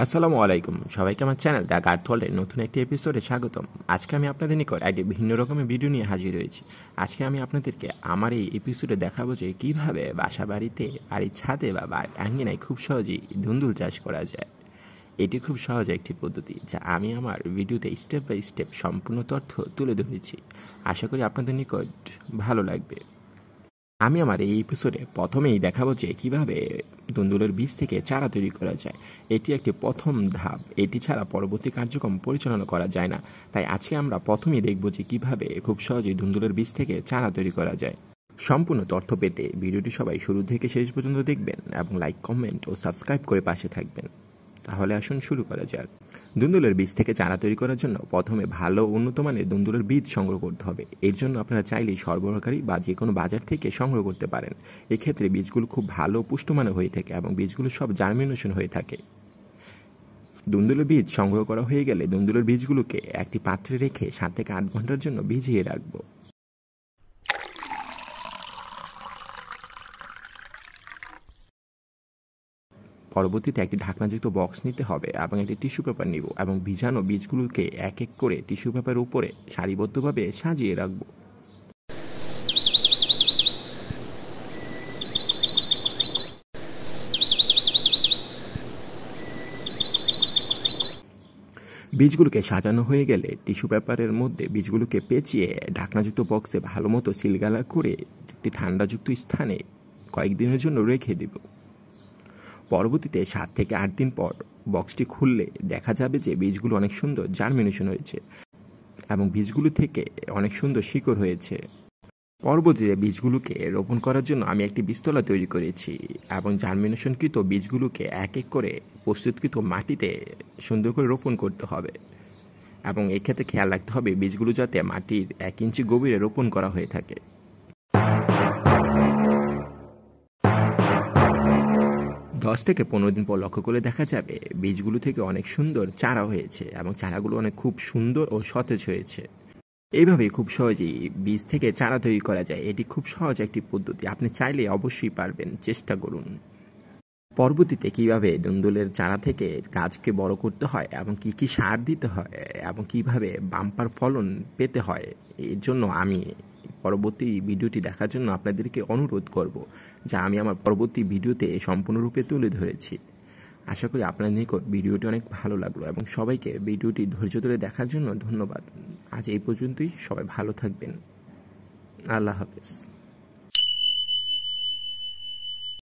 আসসালামু আলাইকুম সবাইকে আমার চ্যানেল দ্য গার্থওয়ার্ল্ডের নতুন একটি এপিসোডে স্বাগতম। আজকে আমি আপনাদের নিকট একটি ভিন্ন রকমের ভিডিও নিয়ে হাজির হয়েছি। আজকে আমি আপনাদেরকে আমার এই এপিসোডে দেখাবো যে কীভাবে বাসা বাড়িতে বাড়ির ছাদে বা আঙ্গিনায় খুব সহজেই ধুন্দুল চাষ করা যায়। এটি খুব সহজ একটি পদ্ধতি যা আমি আমার ভিডিওতে স্টেপ বাই স্টেপ সম্পূর্ণ তথ্য তুলে ধরেছি। আশা করি আপনাদের নিকট ভালো লাগবে। আমি আমার এই এপিসোডে প্রথমেই দেখাবো যে কীভাবে ধুন্দুলের বীজ থেকে চারা তৈরি করা যায়। এটি একটি প্রথম ধাপ, এটি ছাড়া পরবর্তী কার্যক্রম পরিচালনা করা যায় না। তাই আজকে আমরা প্রথমেই দেখব যে কীভাবে খুব সহজেই ধুন্দুলের বীজ থেকে চারা তৈরি করা যায়। সম্পূর্ণ তথ্য পেতে ভিডিওটি সবাই শুরু থেকে শেষ পর্যন্ত দেখবেন এবং লাইক, কমেন্ট ও সাবস্ক্রাইব করে পাশে থাকবেন। তাহলে আসুন শুরু করা যাক। ধুন্দুলের বীজ থেকে চারা তৈরি করার জন্য প্রথমে ভালো উন্নত মানের ধুন্দুলের বীজ সংগ্রহ করতে হবে। এর জন্য আপনারা চাইলেই সরবরাহকারী বা যে কোনো বাজার থেকে সংগ্রহ করতে পারেন। এক্ষেত্রে বীজগুলো খুব ভালো পুষ্টমানের হয়ে থাকে এবং বীজগুলো সব জার্মিনেশন হয়ে থাকে। ধুন্দুলের বীজ সংগ্রহ করা হয়ে গেলে ধুন্দুলের বীজগুলোকে একটি পাত্রে রেখে 7 থেকে 8 ঘন্টার জন্য ভিজিয়ে রাখবো। পরবর্তীতে একটি ঢাকনাযুক্ত বক্স নিতে হবে এবং একটি টিস্যু পেপার নিব এবং ভিজানো বীজগুলোকে এক এক করে টিস্যু পেপারের উপরে সারিবদ্ধভাবে সাজিয়ে রাখব। বীজগুলোকে সাজানো হয়ে গেলে টিস্যু পেপারের মধ্যে বীজগুলোকে পেঁচিয়ে ঢাকনাযুক্ত বক্সে ভালো মতো সিলগালা করে একটি ঠান্ডাযুক্ত স্থানে কয়েকদিনের জন্য রেখে দেব। পরবর্তীতে 7 থেকে 8 দিন পর বক্সটি খুললে দেখা যাবে যে বীজগুলো অনেক সুন্দর জার্মিনেশন হয়েছে এবং বীজগুলো থেকে অনেক সুন্দর শিকড় হয়েছে। পরবর্তীতে বীজগুলোকে রোপণ করার জন্য আমি একটি বীজতলা তৈরি করেছি এবং জার্মিনেশনকৃত বীজগুলোকে এক এক করে প্রস্তুতকৃত মাটিতে সুন্দর করে রোপণ করতে হবে এবং এক্ষেত্রে খেয়াল রাখতে হবে বীজগুলো যাতে মাটির 1 ইঞ্চি গভীরে রোপণ করা হয়ে থাকে। 10 থেকে 15 দিন পর লক্ষ্য করে দেখা যাবে বীজগুলো থেকে অনেক সুন্দর চারা হয়েছে এবং চারাগুলো অনেক খুব সুন্দর ও সতেজ হয়েছে। এইভাবেই খুব সহজেই বীজ থেকে চারা তৈরি করা যায়। এটি খুব সহজ একটি পদ্ধতি, আপনি চাইলে অবশ্যই পারবেন, চেষ্টা করুন। পরবর্তীতে কীভাবে ধুন্দুলের চারা থেকে গাছকে বড় করতে হয় এবং কি কি সার দিতে হয় এবং কিভাবে বাম্পার ফলন পেতে হয়, এর জন্য আমি পরবর্তী ভিডিওটি দেখার জন্য আপনাদেরকে অনুরোধ করব, যা আমি আমার পরবর্তী ভিডিওতে সম্পূর্ণরূপে তুলে ধরেছি। আশা করি আপনার নিকট ভিডিওটি অনেক ভালো লাগলো এবং সবাইকে ভিডিওটি ধৈর্য ধরে দেখার জন্য ধন্যবাদ। আজ এই পর্যন্তই, সবাই ভালো থাকবেন। আল্লাহ হাফেজ।